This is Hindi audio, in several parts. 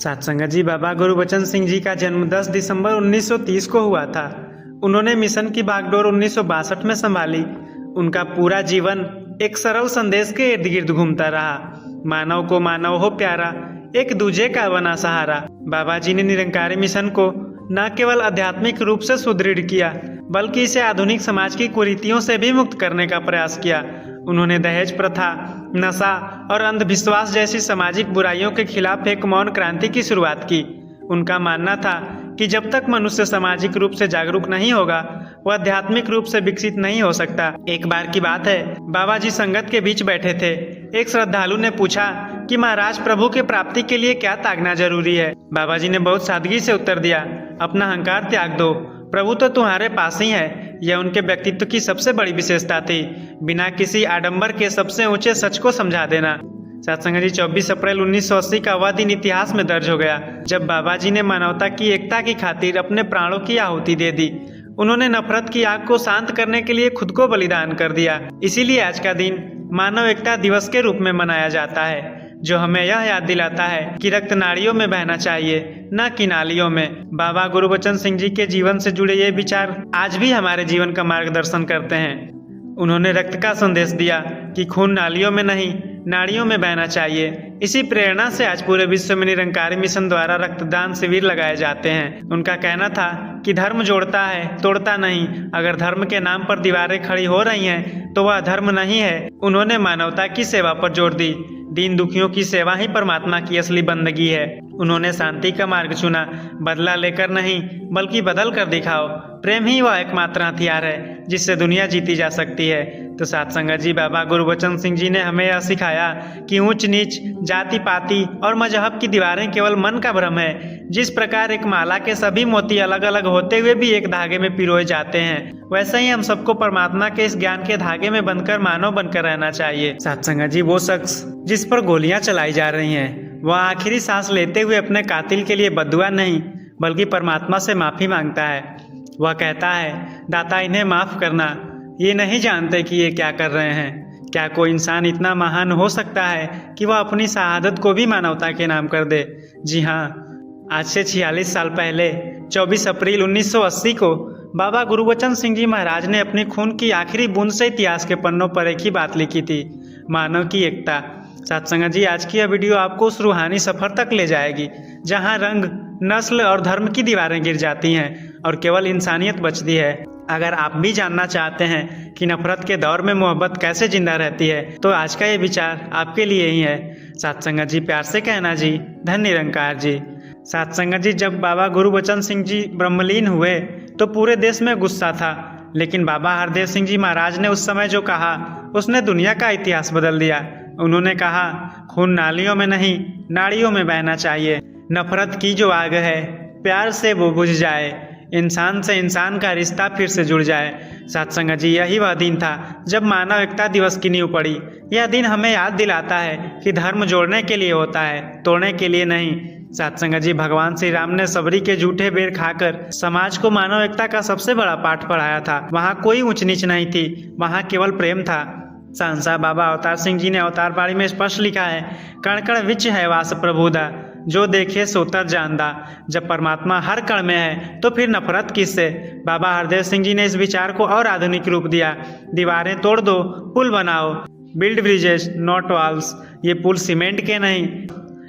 सत्संग जी, बाबा गुरबचन सिंह जी का जन्म 10 दिसंबर 1930 को हुआ था। उन्होंने मिशन की बागडोर 1962 में संभाली। उनका पूरा जीवन एक सरल संदेश के इर्द गिर्द घूमता रहा। मानव को मानव हो प्यारा, एक दूजे का बना सहारा। बाबा जी ने निरंकारी मिशन को न केवल आध्यात्मिक रूप से सुदृढ़ किया, बल्कि इसे आधुनिक समाज की कुरीतियों से भी मुक्त करने का प्रयास किया। उन्होंने दहेज प्रथा, नशा और अंधविश्वास जैसी सामाजिक बुराइयों के खिलाफ एक मौन क्रांति की शुरुआत की। उनका मानना था कि जब तक मनुष्य सामाजिक रूप से जागरूक नहीं होगा, वह आध्यात्मिक रूप से विकसित नहीं हो सकता। एक बार की बात है, बाबा जी संगत के बीच बैठे थे। एक श्रद्धालु ने पूछा कि महाराज, प्रभु की प्राप्ति के लिए क्या त्यागना जरूरी है? बाबा जी ने बहुत सादगी से उत्तर दिया, अपना अहंकार त्याग दो, प्रभु तो तुम्हारे पास ही है। यह उनके व्यक्तित्व की सबसे बड़ी विशेषता थी, बिना किसी आडंबर के सबसे ऊंचे सच को समझा देना। सत्संग जी, 24 अप्रैल 1980 का वह दिन इतिहास में दर्ज हो गया जब बाबा जी ने मानवता की एकता की खातिर अपने प्राणों की आहुति दे दी। उन्होंने नफरत की आग को शांत करने के लिए खुद को बलिदान कर दिया। इसीलिए आज का दिन मानव एकता दिवस के रूप में मनाया जाता है, जो हमें यह याद दिलाता है कि रक्त नाड़ियों में बहना चाहिए, न कि नालियों में। बाबा गुरबचन सिंह जी के जीवन से जुड़े ये विचार आज भी हमारे जीवन का मार्गदर्शन करते हैं। उन्होंने रक्त का संदेश दिया कि खून नालियों में नहीं, नाड़ियों में बहना चाहिए। इसी प्रेरणा से आज पूरे विश्व में निरंकारी मिशन द्वारा रक्तदान शिविर लगाए जाते हैं। उनका कहना था कि धर्म जोड़ता है, तोड़ता नहीं। अगर धर्म के नाम पर दीवारें खड़ी हो रही हैं, तो वह धर्म नहीं है। उन्होंने मानवता की सेवा पर जोर दी। दीन दुखियों की सेवा ही परमात्मा की असली बंदगी है। उन्होंने शांति का मार्ग चुना, बदला लेकर नहीं बल्कि बदल कर दिखाओ। प्रेम ही वह एकमात्र हथियार है जिससे दुनिया जीती जा सकती है। तो सत्संग जी, बाबा गुरबचन सिंह जी ने हमें यह सिखाया कि ऊंच नीच, जाति पाति और मजहब की दीवारें केवल मन का भ्रम है। जिस प्रकार एक माला के सभी मोती अलग अलग होते हुए भी एक धागे में पिरोए जाते हैं, वैसे ही हम सबको परमात्मा के इस ज्ञान के धागे में बंधकर मानव बनकर रहना चाहिए। सत्संग जी, वो शख्स जिस पर गोलियां चलाई जा रही हैं, वह आखिरी सांस लेते हुए अपने कातिल के लिए बद्दुआ नहीं बल्कि परमात्मा से माफी मांगता है। वह कहता है, दाता इन्हें माफ करना, ये नहीं जानते कि ये क्या कर रहे हैं। क्या कोई इंसान इतना महान हो सकता है कि वह अपनी शहादत को भी मानवता के नाम कर दे? जी हाँ, आज से 46 साल पहले 24 अप्रैल 1980 को बाबा गुरबचन सिंह जी महाराज ने अपनी खून की आखिरी बूंद से इतिहास के पन्नों पर एक ही बात लिखी थी, मानव की एकता। सत्संग जी, आज की यह वीडियो आपको उस रूहानी सफर तक ले जाएगी जहां रंग, नस्ल और धर्म की दीवारें गिर जाती हैं और केवल इंसानियत बचती है। अगर आप भी जानना चाहते हैं कि नफरत के दौर में मोहब्बत कैसे जिंदा रहती है, तो आज का ये विचार आपके लिए ही है। सत्संग जी, प्यार से कहना जी, धन निरंकार जी। सत्संग जी, जब बाबा गुरबचन सिंह जी ब्रह्मलीन हुए तो पूरे देश में गुस्सा था, लेकिन बाबा हरदेव सिंह जी महाराज ने उस समय जो कहा, उसने दुनिया का इतिहास बदल दिया। उन्होंने कहा, खून नालियों में नहीं, नाड़ियों में बहना चाहिए। नफरत की जो आग है, प्यार से वो बुझ जाए, इंसान से इंसान का रिश्ता फिर से जुड़ जाए। सत्संग जी, यही वह दिन था जब मानव एकता दिवस की नींव पड़ी। यह दिन हमें याद दिलाता है कि धर्म जोड़ने के लिए होता है, तोड़ने के लिए नहीं। सत्संग जी, भगवान श्री राम ने सबरी के झूठे बेर खाकर समाज को मानव एकता का सबसे बड़ा पाठ पढ़ाया था। वहाँ कोई ऊंच नीच नहीं थी, वहाँ केवल प्रेम था। सहसा बाबा अवतार सिंह जी ने अवतार बाड़ी में स्पष्ट लिखा है, कण कण विच है वास प्रभुदा, जो देखे सो तर जानदा। जब परमात्मा हर कण में है तो फिर नफरत किससे? बाबा हरदेव सिंह जी ने इस विचार को और आधुनिक रूप दिया। दीवारें तोड़ दो, पुल बनाओ, बिल्ड ब्रिजेस नॉट वॉल्स। ये पुल सीमेंट के नहीं,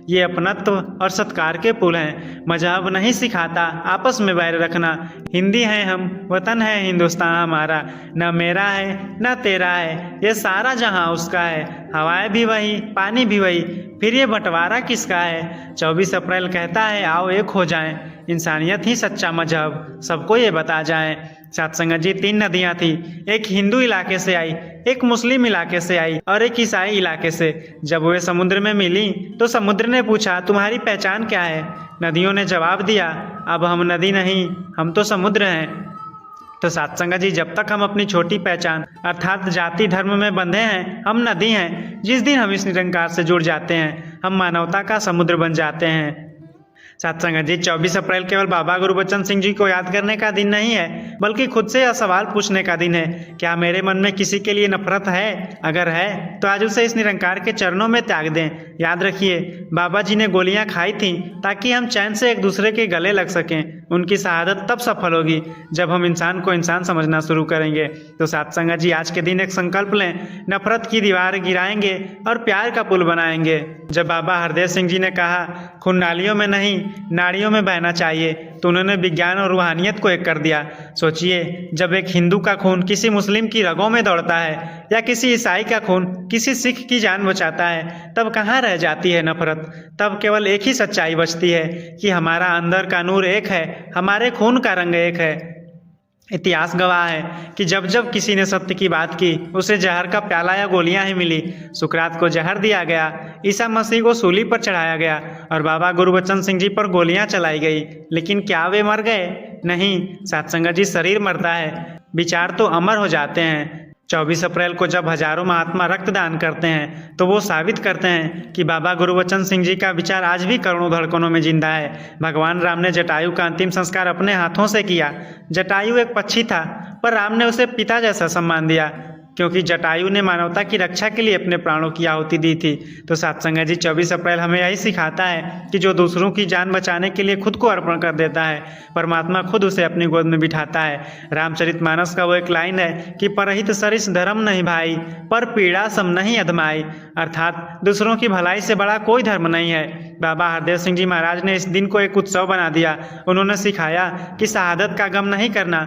ये अपनत्व और सत्कार के पुल हैं। मजहब नहीं सिखाता आपस में बैर रखना। हिंदी हैं हम, वतन है हिंदुस्तान हमारा, न मेरा है न तेरा है, ये सारा जहां उसका है। हवाएं भी वही, पानी भी वही, फिर ये बंटवारा किसका है? 24 अप्रैल कहता है, आओ एक हो जाएं, इंसानियत ही सच्चा मजहब सबको ये बता जाएं। सत्संग जी, 3 नदियां थी, एक हिंदू इलाके से आई, एक मुस्लिम इलाके से आई और एक ईसाई इलाके से। जब वे समुद्र में मिली तो समुद्र ने पूछा, तुम्हारी पहचान क्या है? नदियों ने जवाब दिया, अब हम नदी नहीं, हम तो समुद्र हैं। तो सत्संग जी, जब तक हम अपनी छोटी पहचान अर्थात जाति धर्म में बंधे हैं, हम नदी हैं। जिस दिन हम इस निरंकार से जुड़ जाते हैं, हम मानवता का समुद्र बन जाते हैं। सत्संग जी, 24 अप्रैल केवल बाबा गुरबचन सिंह जी को याद करने का दिन नहीं है, बल्कि खुद से यह सवाल पूछने का दिन है, क्या मेरे मन में किसी के लिए नफरत है? अगर है तो आज उसे इस निरंकार के चरणों में त्याग दें। याद रखिए, बाबा जी ने गोलियां खाई थीं ताकि हम चैन से एक दूसरे के गले लग सकें। उनकी शहादत तब सफल होगी जब हम इंसान को इंसान समझना शुरू करेंगे। तो सत्संग जी, आज के दिन एक संकल्प लें, नफरत की दीवार गिराएंगे और प्यार का पुल बनाएंगे। जब बाबा हरदेव सिंह जी ने कहा खून नालियों में नहीं नाड़ियों में बहना चाहिए, तो उन्होंने विज्ञान और रूहानियत को एक कर दिया। सोचिए, जब एक हिंदू का खून किसी मुस्लिम की रगों में दौड़ता है या किसी ईसाई का खून किसी सिख की जान बचाता है, तब कहाँ रह जाती है नफरत? तब केवल एक ही सच्चाई बचती है कि हमारा अंदर का नूर एक है, हमारे खून का रंग एक है। इतिहास गवाह है कि जब जब किसी ने सत्य की बात की, उसे जहर का प्याला या गोलियां ही मिली। सुकरात को जहर दिया गया, ईसा मसीह को सूली पर चढ़ाया गया और बाबा गुरबचन सिंह जी पर गोलियां चलाई गई। लेकिन क्या वे मर गए? नहीं सत्संग जी, शरीर मरता है, विचार तो अमर हो जाते हैं। 24 अप्रैल को जब हजारों महात्मा रक्तदान करते हैं तो वो साबित करते हैं कि बाबा गुरबचन सिंह जी का विचार आज भी करोड़ों धड़कनों में जिंदा है। भगवान राम ने जटायु का अंतिम संस्कार अपने हाथों से किया। जटायु एक पक्षी था, पर राम ने उसे पिता जैसा सम्मान दिया, क्योंकि जटायु ने मानवता की रक्षा के लिए अपने प्राणों की आहुति दी थी। तो सत्संग जी, 24 अप्रैल हमें यही सिखाता है कि जो दूसरों की जान बचाने के लिए खुद को अर्पण कर देता है, परमात्मा खुद उसे अपनी गोद में बिठाता है। रामचरितमानस का वो एक लाइन है कि परहित सरिस धर्म नहीं भाई, पर पीड़ा सम नहीं अधमाई, अर्थात दूसरों की भलाई से बड़ा कोई धर्म नहीं है। बाबा हरदेव सिंह जी महाराज ने इस दिन को एक उत्सव बना दिया। उन्होंने सिखाया कि शहादत का गम नहीं करना,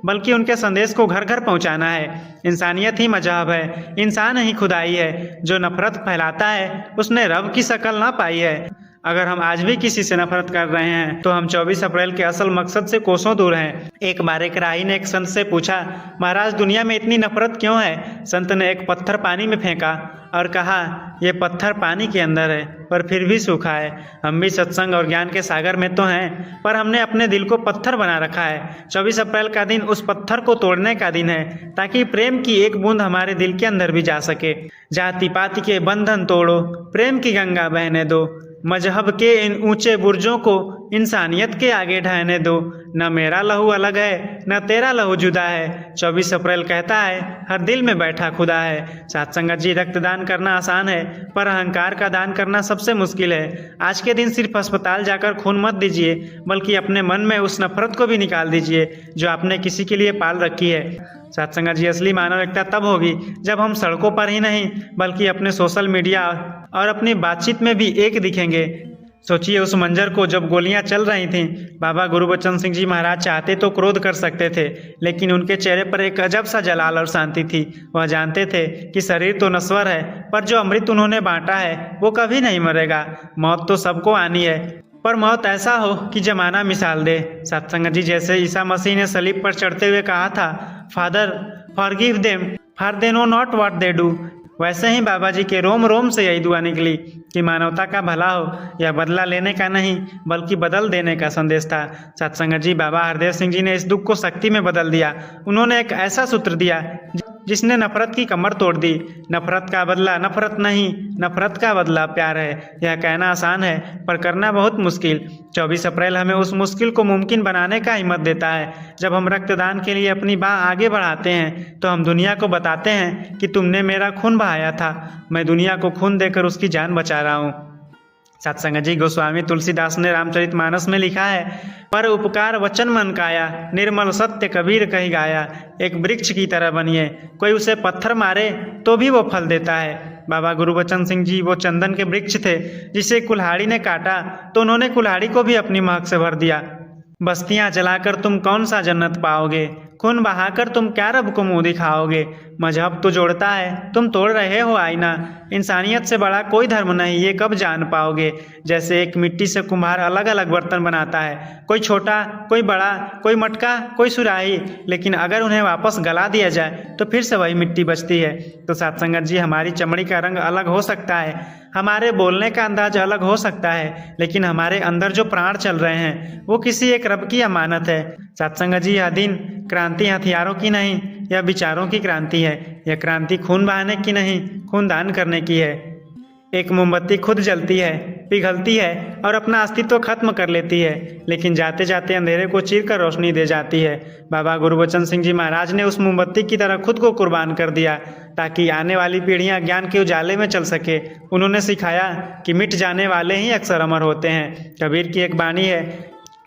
बल्कि उनके संदेश को घर घर पहुंचाना है। इंसानियत ही मजहब है, इंसान ही खुदाई है। जो नफरत फैलाता है उसने रब की शक्ल ना पाई है। अगर हम आज भी किसी से नफरत कर रहे हैं तो हम 24 अप्रैल के असल मकसद से कोसों दूर हैं। एक बार एक राही ने एक संत से पूछा, महाराज दुनिया में इतनी नफरत क्यों है? संत ने एक पत्थर पानी में फेंका और कहा, ये पत्थर पानी के अंदर है पर फिर भी सूखा है। हम भी सत्संग और ज्ञान के सागर में तो हैं, पर हमने अपने दिल को पत्थर बना रखा है। 24 अप्रैल का दिन उस पत्थर को तोड़ने का दिन है, ताकि प्रेम की एक बूंद हमारे दिल के अंदर भी जा सके। जाति पाति के बंधन तोड़ो, प्रेम की गंगा बहने दो, मजहब के इन ऊंचे बुर्जों को इंसानियत के आगे ढहने दो। न मेरा लहू अलग है, न तेरा लहू जुदा है। 24 अप्रैल कहता है, हर दिल में बैठा खुदा है। सत्संग जी, रक्तदान करना आसान है, पर अहंकार का दान करना सबसे मुश्किल है। आज के दिन सिर्फ अस्पताल जाकर खून मत दीजिए, बल्कि अपने मन में उस नफरत को भी निकाल दीजिए जो आपने किसी के लिए पाल रखी है। सत्संग जी, असली मानव एकता तब होगी जब हम सड़कों पर ही नहीं, बल्कि अपने सोशल मीडिया और अपनी बातचीत में भी एक दिखेंगे। सोचिए उस मंजर को जब गोलियां चल रही थीं। बाबा गुरबचन सिंह जी महाराज चाहते तो क्रोध कर सकते थे, लेकिन उनके चेहरे पर एक अजब सा जलाल और शांति थी। वह जानते थे कि शरीर तो नश्वर है, पर जो अमृत उन्होंने बांटा है वो कभी नहीं मरेगा। मौत तो सबको आनी है, पर मौत ऐसा हो कि जमाना मिसाल दे। सत्संग जी, जैसे ईसा मसीह ने सलीब पर चढ़ते हुए कहा था, father forgive them for they know not what they do, वैसे ही बाबा जी के रोम रोम से यही दुआ निकली कि मानवता का भला हो। यह बदला लेने का नहीं, बल्कि बदल देने का संदेश था। सत्संग जी, बाबा हरदेव सिंह जी ने इस दुख को शक्ति में बदल दिया। उन्होंने एक ऐसा सूत्र दिया जिसने नफरत की कमर तोड़ दी। नफरत का बदला नफरत नहीं, नफरत का बदला प्यार है। यह कहना आसान है, पर करना बहुत मुश्किल। 24 अप्रैल हमें उस मुश्किल को मुमकिन बनाने का हिम्मत देता है। जब हम रक्तदान के लिए अपनी बाह आगे बढ़ाते हैं तो हम दुनिया को बताते हैं कि तुमने मेरा खून बहाया था, मैं दुनिया को खून देकर उसकी जान बचा रहा हूँ। सत्संग जी, गोस्वामी तुलसीदास ने रामचरितमानस में लिखा है, पर उपकार वचन मन काया, निर्मल सत्य कबीर कही गाया। एक वृक्ष की तरह बनिए, कोई उसे पत्थर मारे तो भी वो फल देता है। बाबा गुरबचन सिंह जी वो चंदन के वृक्ष थे जिसे कुल्हाड़ी ने काटा तो उन्होंने कुल्हाड़ी को भी अपनी महक से भर दिया। बस्तियां जलाकर तुम कौन सा जन्नत पाओगे, खून बहाकर तुम क्या रब को मुंह दिखाओगे। मजहब तो जोड़ता है, तुम तोड़ रहे हो आईना। इंसानियत से बड़ा कोई धर्म नहीं, ये कब जान पाओगे। जैसे एक मिट्टी से कुम्हार अलग अलग बर्तन बनाता है, कोई छोटा कोई बड़ा, कोई मटका कोई सुराही, लेकिन अगर उन्हें वापस गला दिया जाए तो फिर से वही मिट्टी बचती है। तो सत्संगत जी, हमारी चमड़ी का रंग अलग हो सकता है, हमारे बोलने का अंदाज अलग हो सकता है, लेकिन हमारे अंदर जो प्राण चल रहे हैं वो किसी एक रब की अमानत है। सत्संगत जी, यह दिन क्रांति हथियारों की नहीं, यह विचारों की क्रांति है। यह क्रांति खून बहाने की नहीं, खून दान करने की है। एक मोमबत्ती खुद जलती है, पिघलती है और अपना अस्तित्व खत्म कर लेती है, लेकिन जाते जाते अंधेरे को चीर कर रोशनी दे जाती है। बाबा गुरबचन सिंह जी महाराज ने उस मोमबत्ती की तरह खुद को कुर्बान कर दिया ताकि आने वाली पीढ़ियां ज्ञान के उजाले में चल सके। उन्होंने सिखाया कि मिट जाने वाले ही अक्सर अमर होते हैं। कबीर की एक वाणी है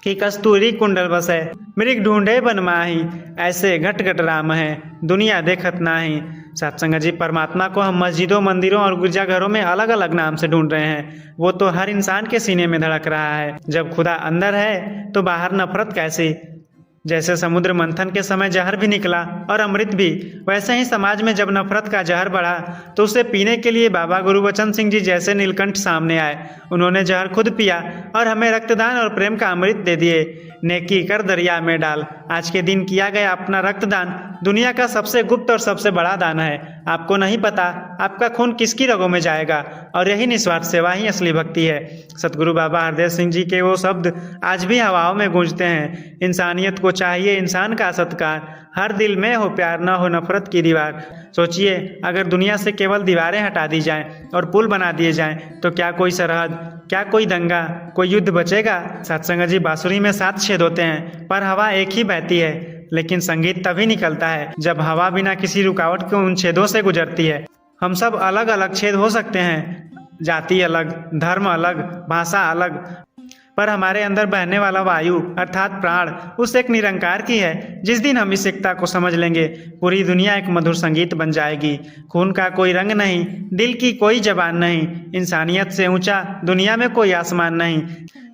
कि कस्तूरी कुंडल बसै मृग ढूंढे बन माही, ऐसे घट घट राम है दुनिया देखत नाही। सत्संग जी, परमात्मा को हम मस्जिदों, मंदिरों और गिरजाघरों में अलग अलग नाम से ढूंढ रहे हैं। वो तो हर इंसान के सीने में धड़क रहा है। जब खुदा अंदर है तो बाहर नफरत कैसी। जैसे समुद्र मंथन के समय जहर भी निकला और अमृत भी, वैसे ही समाज में जब नफरत का जहर बढ़ा तो उसे पीने के लिए बाबा गुरबचन सिंह जी जैसे नीलकंठ सामने आए। उन्होंने जहर खुद पिया और हमें रक्तदान और प्रेम का अमृत दे दिए। नेकी कर दरिया में डाल। आज के दिन किया गया अपना रक्तदान दुनिया का सबसे गुप्त और सबसे बड़ा दान है। आपको नहीं पता आपका खून किसकी रगों में जाएगा, और यही निस्वार्थ सेवा ही असली भक्ति है। सतगुरु बाबा हरदेव सिंह जी के वो शब्द आज भी हवाओं में गूंजते हैं। इंसानियत को चाहिए इंसान का सत्कार, हर दिल में हो प्यार, न हो नफरत की दीवार। सोचिए, अगर दुनिया से केवल दीवारें हटा दी जाएं और पुल बना दिए जाएं तो क्या कोई सरहद, क्या कोई दंगा, कोई युद्ध बचेगा। सत्संग जी, बांसुरी में 7 छेद होते हैं पर हवा एक ही बहती है, लेकिन संगीत तभी निकलता है जब हवा बिना किसी रुकावट के उन छेदों से गुजरती है। हम सब अलग अलग छेद हो सकते हैं, जाति अलग, धर्म अलग, भाषा अलग, पर हमारे अंदर बहने वाला वायु अर्थात प्राण उस एक निरंकार की है। जिस दिन हम इस एकता को समझ लेंगे, पूरी दुनिया एक मधुर संगीत बन जाएगी। खून का कोई रंग नहीं, दिल की कोई जबान नहीं, इंसानियत से ऊंचा दुनिया में कोई आसमान नहीं।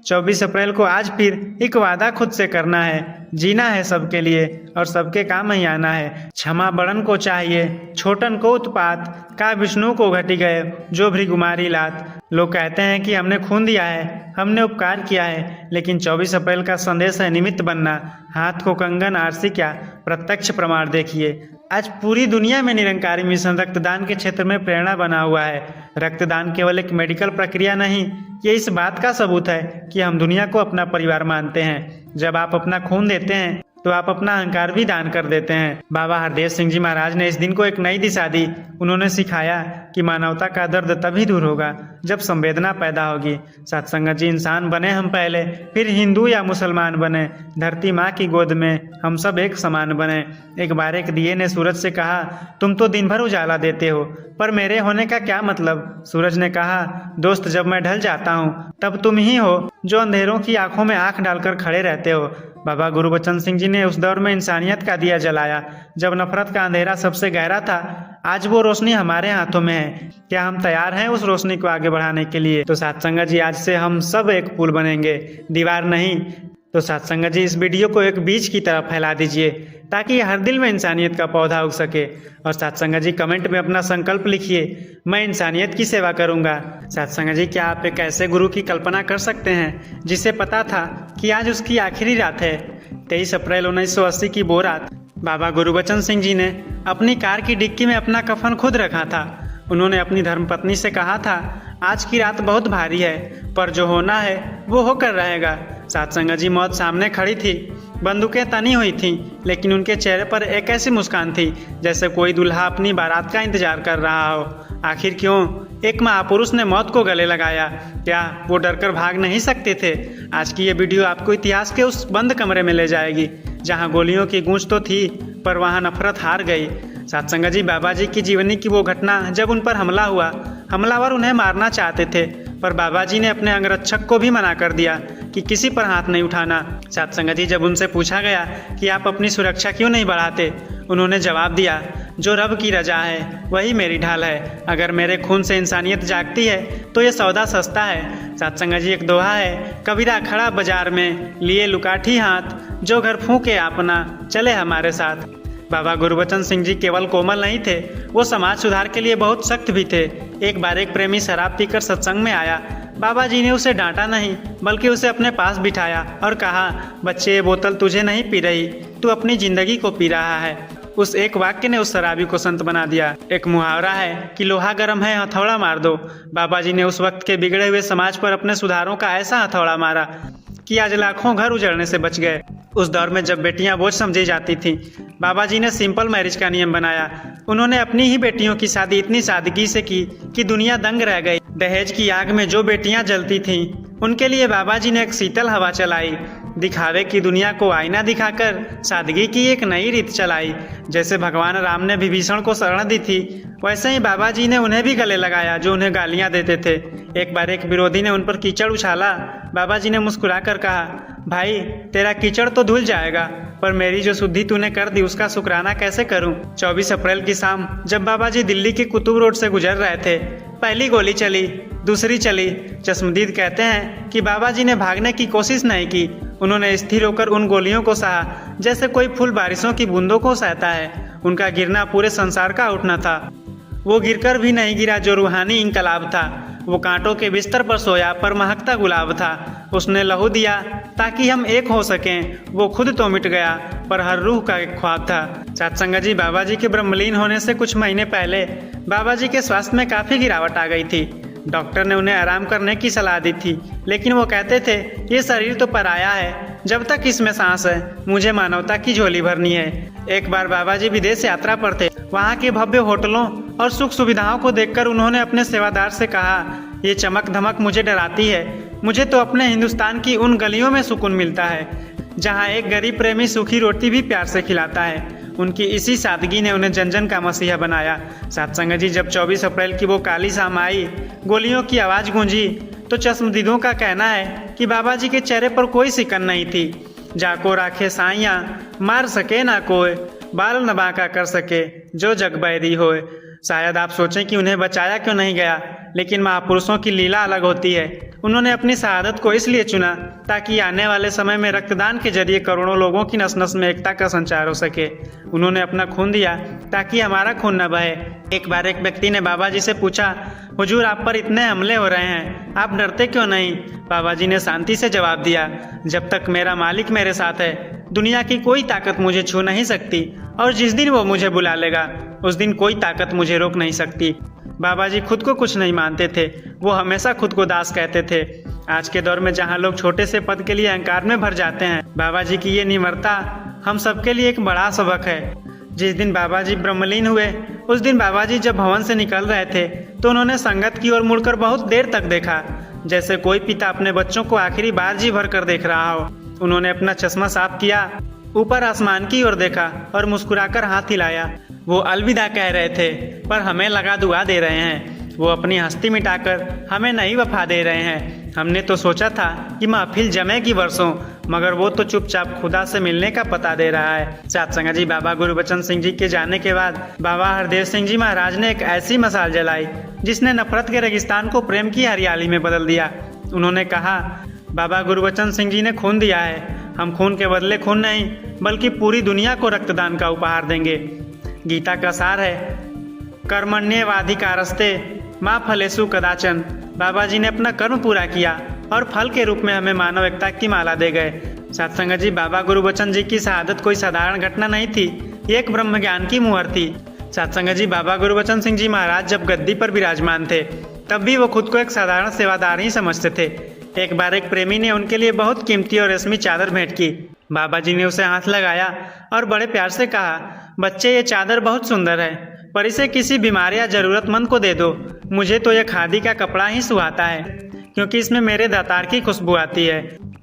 24 अप्रैल को आज फिर एक वादा खुद से करना है, जीना है सबके लिए और सबके काम ही आना है। क्षमा बड़न को चाहिए, छोटन को उत्पात, का विष्णु को घटी गए जो भृगुमारी लात। लोग कहते हैं कि हमने खून दिया है, हमने उपकार किया है, लेकिन 24 अप्रैल का संदेश है निमित्त बनना। हाथ को कंगन, आरसी क्या, प्रत्यक्ष प्रमाण देखिए। आज पूरी दुनिया में निरंकारी मिशन रक्तदान के क्षेत्र में प्रेरणा बना हुआ है। रक्तदान केवल एक मेडिकल प्रक्रिया नहीं, ये इस बात का सबूत है कि हम दुनिया को अपना परिवार मानते हैं। जब आप अपना खून देते हैं तो आप अपना अहंकार भी दान कर देते हैं। बाबा हरदेव सिंह जी महाराज ने इस दिन को एक नई दिशा दी। उन्होंने सिखाया कि मानवता का दर्द तभी दूर होगा जब संवेदना पैदा होगी। सत्संग जी, इंसान बने हम पहले, फिर हिंदू या मुसलमान बने, धरती माँ की गोद में हम सब एक समान बने। एक बार एक दिए ने सूरज से कहा, तुम तो दिन भर उजाला देते हो, पर मेरे होने का क्या मतलब। सूरज ने कहा, दोस्त, जब मैं ढल जाता हूँ तब तुम ही हो जो अंधेरों की आंखों में आंख डालकर खड़े रहते हो। बाबा गुरबचन सिंह जी ने उस दौर में इंसानियत का दिया जलाया जब नफरत का अंधेरा सबसे गहरा था। आज वो रोशनी हमारे हाथों में है। क्या हम तैयार हैं उस रोशनी को आगे बढ़ाने के लिए? तो सत्संग जी, आज से हम सब एक पुल बनेंगे, दीवार नहीं। तो सत्संग जी, इस वीडियो को एक बीज की तरह फैला दीजिए ताकि हर दिल में इंसानियत का पौधा उग सके। और सत्संग जी, कमेंट में अपना संकल्प लिखिए, मैं इंसानियत की सेवा करूंगा। सत्संग जी, क्या आप एक ऐसे गुरु की कल्पना कर सकते हैं जिसे पता था कि आज उसकी आखिरी रात है? 23 अप्रैल 1980 की वो रात बाबा गुरबचन सिंह जी ने अपनी कार की डिक्की में अपना कफन खुद रखा था। उन्होंने अपनी धर्मपत्नी से कहा था, आज की रात बहुत भारी है, पर जो होना है वो होकर रहेगा। सत्संग जी, मौत सामने खड़ी थी, बंदूकें तनी हुई थीं, लेकिन उनके चेहरे पर एक ऐसी मुस्कान थी जैसे कोई दूल्हा अपनी बारात का इंतजार कर रहा हो। आखिर क्यों एक महापुरुष ने मौत को गले लगाया? क्या वो डरकर भाग नहीं सकते थे? आज की ये वीडियो आपको इतिहास के उस बंद कमरे में ले जाएगी जहां गोलियों की गूंज तो थी पर वहां नफरत हार गई। सत्संग जी, बाबा जी की जीवनी की वो घटना जब उन पर हमला हुआ, हमलावर उन्हें मारना चाहते थे पर बाबा जी ने अपने अंगरक्षक को भी मना कर दिया कि किसी पर हाथ नहीं उठाना। सत्संग जी, जब उनसे पूछा गया कि आप अपनी सुरक्षा क्यों नहीं बढ़ाते, उन्होंने जवाब दिया, जो रब की रजा है वही मेरी ढाल है। अगर मेरे खून से इंसानियत जागती है तो ये सौदा सस्ता है। सत्संग जी, एक दोहा है, कबीरा खड़ा बाजार में लिए लुकाठी हाथ, जो घर फूंके अपना चले हमारे साथ। बाबा गुरबचन सिंह जी केवल कोमल नहीं थे, वो समाज सुधार के लिए बहुत सख्त भी थे। एक बार एक प्रेमी शराब पीकर सत्संग में आया। बाबा जी ने उसे डांटा नहीं बल्कि उसे अपने पास बिठाया और कहा, बच्चे, ये बोतल तुझे नहीं पी रही, तू अपनी जिंदगी को पी रहा है। उस एक वाक्य ने उस शराबी को संत बना दिया। एक मुहावरा है कि लोहा गर्म है, हथौड़ा मार दो। बाबा जी ने उस वक्त के बिगड़े हुए समाज पर अपने सुधारों का ऐसा हथौड़ा मारा कि आज लाखों घर उजड़ने से बच गए। उस दौर में जब बेटियां बोझ समझी जाती थीं, बाबा जी ने सिंपल मैरिज का नियम बनाया। उन्होंने अपनी ही बेटियों की शादी इतनी सादगी से की कि दुनिया दंग रह गई। दहेज की आग में जो बेटियां जलती थीं, उनके लिए बाबा जी ने एक शीतल हवा चलाई। दिखावे की दुनिया को आईना दिखाकर सादगी की एक नई रीत चलाई। जैसे भगवान राम ने विभीषण को शरण दी थी, वैसे ही बाबा जी ने उन्हें भी गले लगाया जो उन्हें गालियां देते थे। एक बार एक विरोधी ने उन पर कीचड़ उछाला। बाबा जी ने मुस्कुराकर कहा, भाई तेरा कीचड़ तो धुल जाएगा, पर मेरी जो शुद्धि तूने कर दी उसका शुक्राना कैसे करूं। 24 अप्रैल की शाम जब बाबा जी दिल्ली के कुतुब रोड से गुजर रहे थे, पहली गोली चली, दूसरी चली। चश्मदीद कहते हैं कि बाबा जी ने भागने की कोशिश नहीं की। उन्होंने स्थिर होकर उन गोलियों को सहा जैसे कोई फूल बारिशों की बूंदों को सहता है। उनका गिरना पूरे संसार का उठना था। वो गिरकर भी नहीं गिरा जो रूहानी इंकलाब था। वो कांटों के बिस्तर पर सोया पर महकता गुलाब था। उसने लहू दिया ताकि हम एक हो सकें। वो खुद तो मिट गया पर हर रूह का एक ख्वाब था। सत्संग जी, बाबा जी के ब्रह्मलीन होने से कुछ महीने पहले बाबा जी के स्वास्थ्य में काफ़ी गिरावट आ गई थी। डॉक्टर ने उन्हें आराम करने की सलाह दी थी, लेकिन वो कहते थे ये शरीर तो पराया है, जब तक इसमें सांस है मुझे मानवता की झोली भरनी है। एक बार बाबा जी विदेश यात्रा पर थे। वहाँ के भव्य होटलों और सुख सुविधाओं को देखकर उन्होंने अपने सेवादार से कहा, ये चमक धमक मुझे डराती है। मुझे तो अपने हिंदुस्तान की उन गलियों में सुकून मिलता है जहाँ एक गरीब प्रेमी सूखी रोटी भी प्यार से खिलाता है। उनकी इसी सादगी ने उन्हें जन जन का मसीहा बनाया। सत्संग जी, जब 24 अप्रैल की वो काली शाम आई, गोलियों की आवाज़ गूंजी, तो चश्मदीदों का कहना है कि बाबा जी के चेहरे पर कोई सिकन नहीं थी। जाको राखे साइयाँ मार सके ना कोई, बाल न बांका कर सके जो जग बैरी होए। शायद आप सोचें कि उन्हें बचाया क्यों नहीं गया, लेकिन महापुरुषों की लीला अलग होती है। उन्होंने अपनी शहादत को इसलिए चुना ताकि आने वाले समय में रक्तदान के जरिए करोड़ों लोगों की नस नस में एकता का संचार हो सके। उन्होंने अपना खून दिया ताकि हमारा खून न बहे। एक बार एक व्यक्ति ने बाबा जी से पूछा, हुजूर आप पर इतने हमले हो रहे हैं, आप डरते क्यों नहीं? बाबा जी ने शांति से जवाब दिया, जब तक मेरा मालिक मेरे साथ है दुनिया की कोई ताकत मुझे छू नहीं सकती, और जिस दिन वो मुझे बुला लेगा उस दिन कोई ताकत मुझे रोक नहीं सकती। बाबा जी खुद को कुछ नहीं मानते थे। वो हमेशा खुद को दास कहते थे। आज के दौर में जहाँ लोग छोटे से पद के लिए अहंकार में भर जाते हैं, बाबा जी की ये निम्रता हम सबके लिए एक बड़ा सबक है। जिस दिन बाबा जी ब्रह्मलीन हुए, उस दिन बाबा जी जब भवन से निकल रहे थे तो उन्होंने संगत की ओर मुड़कर बहुत देर तक देखा, जैसे कोई पिता अपने बच्चों को आखिरी बार जी भर कर देख रहा हो। उन्होंने अपना चश्मा साफ किया, ऊपर आसमान की ओर देखा और मुस्कुराकर हाथ हिलाया। वो अलविदा कह रहे थे, पर हमें लगा दुआ दे रहे हैं। वो अपनी हस्ती मिटाकर हमें नई वफा दे रहे हैं। हमने तो सोचा था कि महफिल जमेगी वर्षों, मगर वो तो चुपचाप खुदा से मिलने का पता दे रहा है। सत्संग जी, बाबा गुरबचन सिंह जी के जाने के बाद बाबा हरदेव सिंह जी महाराज ने एक ऐसी मशाल जलाई जिसने नफरत के रेगिस्तान को प्रेम की हरियाली में बदल दिया। उन्होंने कहा, बाबा गुरबचन सिंह जी ने खून दिया है, हम खून के बदले खून नहीं बल्कि पूरी दुनिया को रक्तदान का उपहार देंगे। गीता का सार है, कर्मण्येवाधिकारस्ते माँ फलेषु कदाचन। बाबा जी ने अपना कर्म पूरा किया और फल के रूप में हमें मानव एकता की माला दे गए। सत्संग जी, बाबा गुरबचन जी की शहादत कोई साधारण घटना नहीं थी, ये एक ब्रह्म ज्ञान की मुहर थी। सत्संग जी, बाबा गुरबचन सिंह जी महाराज जब गद्दी पर विराजमान थे तब भी वो खुद को एक साधारण सेवादार ही समझते थे। एक बार एक प्रेमी ने उनके लिए बहुत कीमती और रेशमी चादर भेंट की। बाबा जी ने उसे हाथ लगाया और बड़े प्यार से कहा, बच्चे ये चादर बहुत सुंदर है, पर इसे किसी बीमार या जरूरतमंद को दे दो। मुझे तो यह खादी का कपड़ा ही सुहाता है, क्योंकि इसमें मेरे दातार की खुशबू आती है।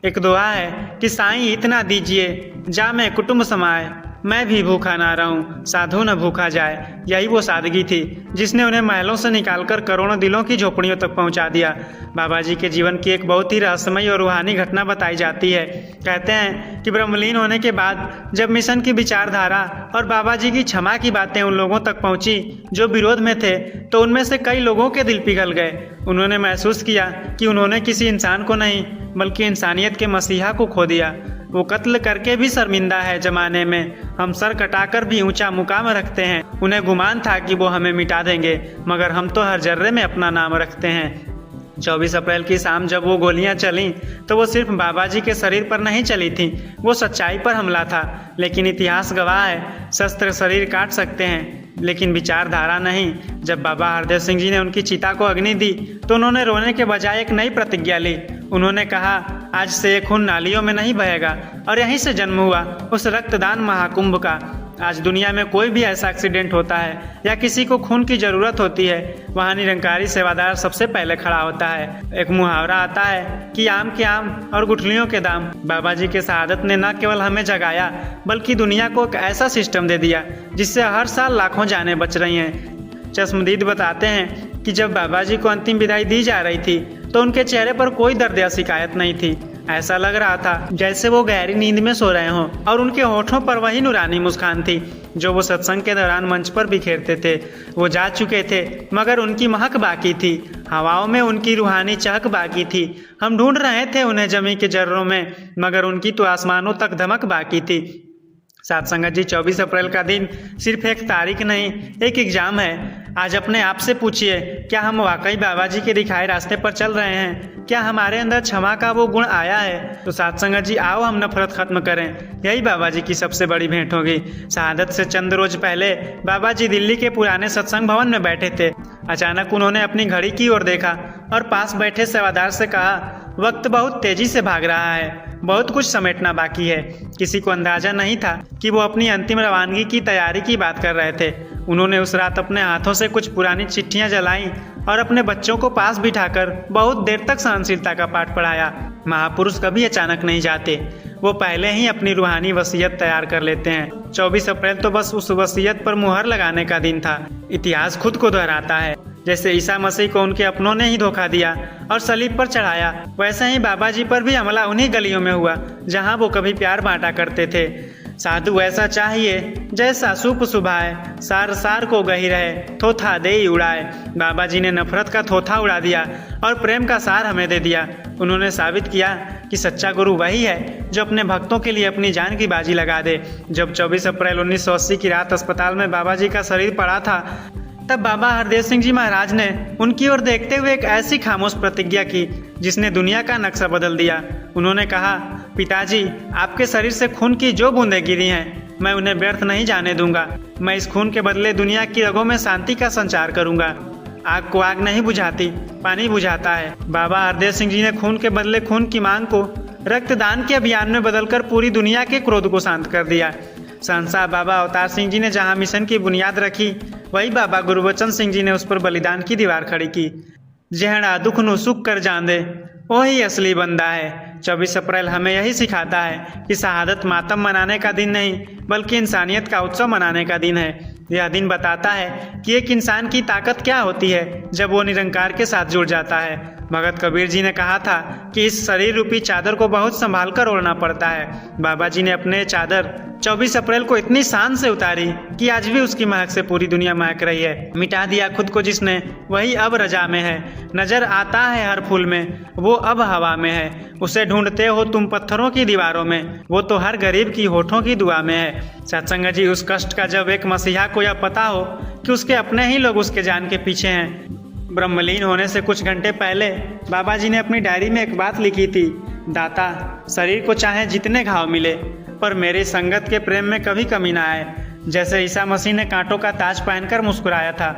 एक दुआ है कि साईं इतना दीजिए जा मैं कुटुंब समाए, मैं भी भूखा ना रहूं, साधु न भूखा जाए। यही वो सादगी थी जिसने उन्हें महलों से निकालकर करोड़ों दिलों की झोपड़ियों तक पहुंचा दिया। बाबा जी के जीवन की एक बहुत ही रहस्यमयी और रूहानी घटना बताई जाती है। कहते हैं कि ब्रह्मलीन होने के बाद जब मिशन की विचारधारा और बाबा जी की क्षमा की बातें उन लोगों तक पहुंची जो विरोध में थे, तो उनमें से कई लोगों के दिल पिघल गए। उन्होंने महसूस किया कि उन्होंने किसी इंसान को नहीं बल्कि इंसानियत के मसीहा को खो दिया। वो कत्ल करके भी शर्मिंदा है जमाने में, हम सर कटाकर भी ऊंचा मुकाम रखते हैं। उन्हें गुमान था कि वो हमें मिटा देंगे, मगर हम तो हर जर्रे में अपना नाम रखते हैं। 24 अप्रैल की शाम जब वो गोलियां चलीं तो वो सिर्फ बाबा जी के शरीर पर नहीं चली थीं, वो सच्चाई पर हमला था। लेकिन इतिहास गवाह है, शस्त्र शरीर काट सकते हैं लेकिन विचारधारा नहीं। जब बाबा हरदेव सिंह जी ने उनकी चिता को अग्नि दी तो उन्होंने रोने के बजाय एक नई प्रतिज्ञा ली। उन्होंने कहा, आज से ये खून नालियों में नहीं बहेगा, और यहीं से जन्म हुआ उस रक्तदान महाकुंभ का। आज दुनिया में कोई भी ऐसा एक्सीडेंट होता है या किसी को खून की जरूरत होती है, वहाँ निरंकारी सेवादार सबसे पहले खड़ा होता है। एक मुहावरा आता है कि आम के आम और गुठलियों के दाम। बाबा जी के शहादत ने न केवल हमें जगाया बल्कि दुनिया को एक ऐसा सिस्टम दे दिया जिससे हर साल लाखों जानें बच रही हैं। चश्मदीद बताते हैं कि जब बाबा जी को अंतिम विदाई दी जा रही थी तो उनके चेहरे पर कोई दर्द या शिकायत नहीं थी। ऐसा लग रहा था जैसे वो गहरी नींद में सो रहे हों और उनके होठों पर वही नूरानी मुस्कान थी जो वो सत्संग के दौरान मंच पर बिखेरते थे। वो जा चुके थे मगर उनकी महक बाकी थी, हवाओं में उनकी रूहानी चहक बाकी थी। हम ढूंढ रहे थे उन्हें जमी के जर्रों में मगर उनकी तो आसमानों तक धमक बाकी थी। साथ संगत जी, 24 अप्रैल का दिन सिर्फ एक तारीख नहीं, एक एग्जाम है। आज अपने आप से पूछिए, क्या हम वाकई बाबा जी के दिखाए रास्ते पर चल रहे हैं? क्या हमारे अंदर क्षमा का वो गुण आया है? तो साथ संगत जी, आओ हम नफरत खत्म करें। यही बाबा जी की सबसे बड़ी भेंट होगी। शहादत से चंद रोज पहले बाबा जी दिल्ली के पुराने सत्संग भवन में बैठे थे। अचानक उन्होंने अपनी घड़ी की ओर देखा और पास बैठे सेवादार से कहा, वक्त बहुत तेजी से भाग रहा है, बहुत कुछ समेटना बाकी है। किसी को अंदाजा नहीं था कि वो अपनी अंतिम रवानगी की तैयारी की बात कर रहे थे। उन्होंने उस रात अपने हाथों से कुछ पुरानी चिट्ठियां जलाईं और अपने बच्चों को पास बिठाकर बहुत देर तक सहनशीलता का पाठ पढ़ाया। महापुरुष कभी अचानक नहीं जाते, वो पहले ही अपनी रूहानी वसीयत तैयार कर लेते हैं। 24 अप्रैल तो बस उस वसीयत पर मुहर लगाने का दिन था। इतिहास खुद को दोहराता है। जैसे ईसा मसीह को उनके अपनों ने ही धोखा दिया और सलीब पर चढ़ाया, वैसे ही बाबा जी पर भी हमला उन्हीं गलियों में हुआ जहां वो कभी प्यार बांटा करते थे। साधु ऐसा चाहिए जैसा सूप सुभाए, सार सार को गही रहे, थोथा दे ही उड़ाए। बाबा जी ने नफरत का थोथा उड़ा दिया और प्रेम का सार हमें दे दिया। उन्होंने साबित किया कि सच्चा गुरु वही है जो अपने भक्तों के लिए अपनी जान की बाजी लगा दे। जब 24 अप्रैल 1980 की रात अस्पताल में बाबा जी का शरीर पड़ा था, तब बाबा हरदेव सिंह जी महाराज ने उनकी ओर देखते हुए एक ऐसी खामोश प्रतिज्ञा की जिसने दुनिया का नक्शा बदल दिया। उन्होंने कहा, पिताजी, आपके शरीर से खून की जो बूंदें गिरी हैं, मैं उन्हें व्यर्थ नहीं जाने दूंगा। मैं इस खून के बदले दुनिया की रगों में शांति का संचार करूंगा। आग को आग नहीं बुझाती, पानी बुझाता है। बाबा हरदेव सिंह जी ने खून के बदले खून की मांग को रक्तदान के अभियान में बदलकर पूरी दुनिया के क्रोध को शांत कर दिया। संसार बाबा अवतार सिंह जी ने जहां मिशन की बुनियाद रखी, वही बाबा गुरबचन सिंह जी ने उस पर बलिदान की दीवार खड़ी की। जहड़ा दुख नु सुख कर जांदे, वही असली बंदा है। 24 अप्रैल हमें यही सिखाता है कि शहादत मातम मनाने का दिन नहीं बल्कि इंसानियत का उत्सव मनाने का दिन है। यह दिन बताता है कि एक इंसान की ताकत क्या होती है जब वो निरंकार के साथ जुड़ जाता है। भगत कबीर जी ने कहा था कि इस शरीर रूपी चादर को बहुत संभाल कर ओढ़ना पड़ता है। बाबा जी ने अपने चादर 24 अप्रैल को इतनी शान से उतारी कि आज भी उसकी महक से पूरी दुनिया महक रही है। मिटा दिया खुद को जिसने, वही अब रजा में है। नजर आता है हर फूल में, वो अब हवा में है। उसे ढूंढते हो तुम पत्थरों की दीवारों में, वो तो हर गरीब की होठों की दुआ में है। सत्संग जी, उस कष्ट का जब एक मसीहा को यह पता हो कि उसके अपने ही लोग उसके जान के पीछे हैं। ब्रह्मलीन होने से कुछ घंटे पहले बाबा जी ने अपनी डायरी में एक बात लिखी थी, दाता, शरीर को चाहे जितने घाव मिले पर मेरी संगत के प्रेम में कभी कमी ना आए। जैसे ईसा मसीह ने कांटों का ताज पहनकर मुस्कुराया था,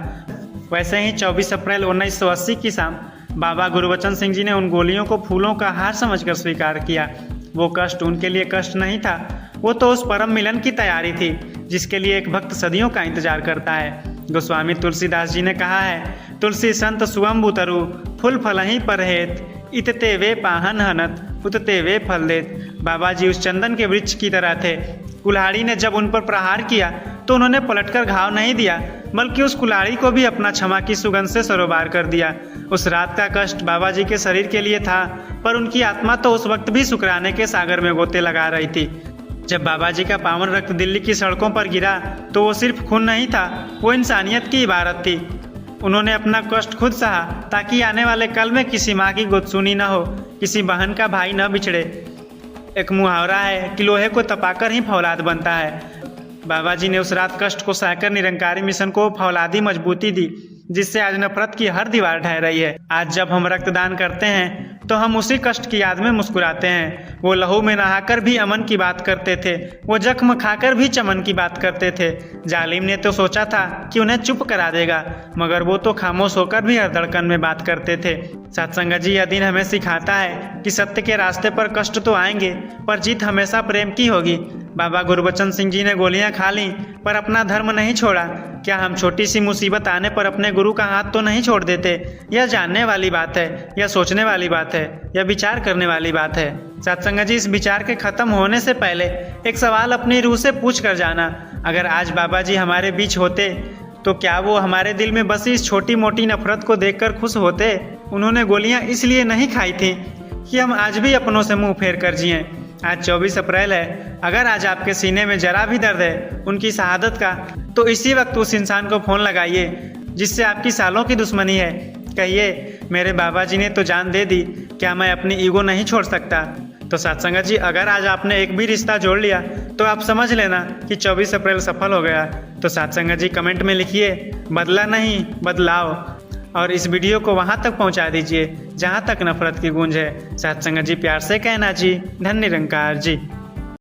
वैसे ही 24 अप्रैल 1980 की शाम बाबा गुरबचन सिंह जी ने उन गोलियों को फूलों का हार समझकर स्वीकार किया। वो कष्ट उनके लिए कष्ट नहीं था, वो तो उस परम मिलन की तैयारी थी जिसके लिए एक भक्त सदियों का इंतजार करता है। गोस्वामी तुलसीदास जी ने कहा है, तुलसी संत सुअम्बु तरु फूल फलहीं पर हेत, इतते वे पाहन हनत उतते वे फल देत। बाबा जी उस चंदन के वृक्ष की तरह थे। कुल्हाड़ी ने जब उन पर प्रहार किया तो उन्होंने पलटकर घाव नहीं दिया बल्कि उस कुल्हाड़ी को भी अपना क्षमा की सुगंध से सरोबार कर दिया। उस रात का कष्ट बाबा जी के शरीर के लिए था, पर उनकी आत्मा तो उस वक्त भी शुक्राने के सागर में गोते लगा रही थी। जब बाबा जी का पावन रक्त दिल्ली की सड़कों पर गिरा तो वो सिर्फ खून नहीं था, वो इंसानियत की इबारत थी। उन्होंने अपना कष्ट खुद सहा ताकि आने वाले कल में किसी माँ की गोदसूनी न हो, किसी बहन का भाई न बिछड़े। एक मुहावरा है कि लोहे को तपाकर ही फौलाद बनता है। बाबा जी ने उस रात कष्ट को सहकर निरंकारी मिशन को फौलादी मजबूती दी, जिससे आज नफरत की हर दीवार ढह रही है। आज जब हम रक्तदान करते हैं तो हम उसी कष्ट की याद में मुस्कुराते हैं। वो लहू में नहाकर भी अमन की बात करते थे, वो जख्म खाकर भी चमन की बात करते थे। जालिम ने तो सोचा था कि उन्हें चुप करा देगा, मगर वो तो खामोश होकर भी हर धड़कन में बात करते थे। सत्संग जी, यह दिन हमें सिखाता है कि सत्य के रास्ते पर कष्ट तो आएंगे, पर जीत हमेशा प्रेम की होगी। बाबा गुरबचन सिंह जी ने गोलियां खा ली पर अपना धर्म नहीं छोड़ा। क्या हम छोटी सी मुसीबत आने पर अपने गुरु का हाथ तो नहीं छोड़ देते? यह जानने वाली बात है, यह सोचने वाली बात है, यह विचार करने वाली बात है। सत्संग जी, इस विचार के खत्म होने से पहले एक सवाल अपनी रूह से पूछ कर जाना। अगर आज बाबा जी हमारे बीच होते तो क्या वो हमारे दिल में बसी इस छोटी मोटी नफरत को देखकर खुश होते? उन्होंने गोलियां इसलिए नहीं खाई थी कि हम आज भी अपनों से मुंह फेर कर जिएं। आज 24 अप्रैल है। अगर आज आपके सीने में जरा भी दर्द है उनकी शहादत का, तो इसी वक्त उस इंसान को फ़ोन लगाइए जिससे आपकी सालों की दुश्मनी है। कहिए, मेरे बाबा जी ने तो जान दे दी, क्या मैं अपनी ईगो नहीं छोड़ सकता? तो सत्संगत जी, अगर आज आपने एक भी रिश्ता जोड़ लिया तो आप समझ लेना कि 24 अप्रैल सफल हो गया। तो सत्संगत जी, कमेंट में लिखिए बदला नहीं बदलाव, और इस वीडियो को वहाँ तक पहुँचा दीजिए जहाँ तक नफरत की गूंज है। सत्संगत जी, प्यार से कहना जी। धन्य निरंकार जी।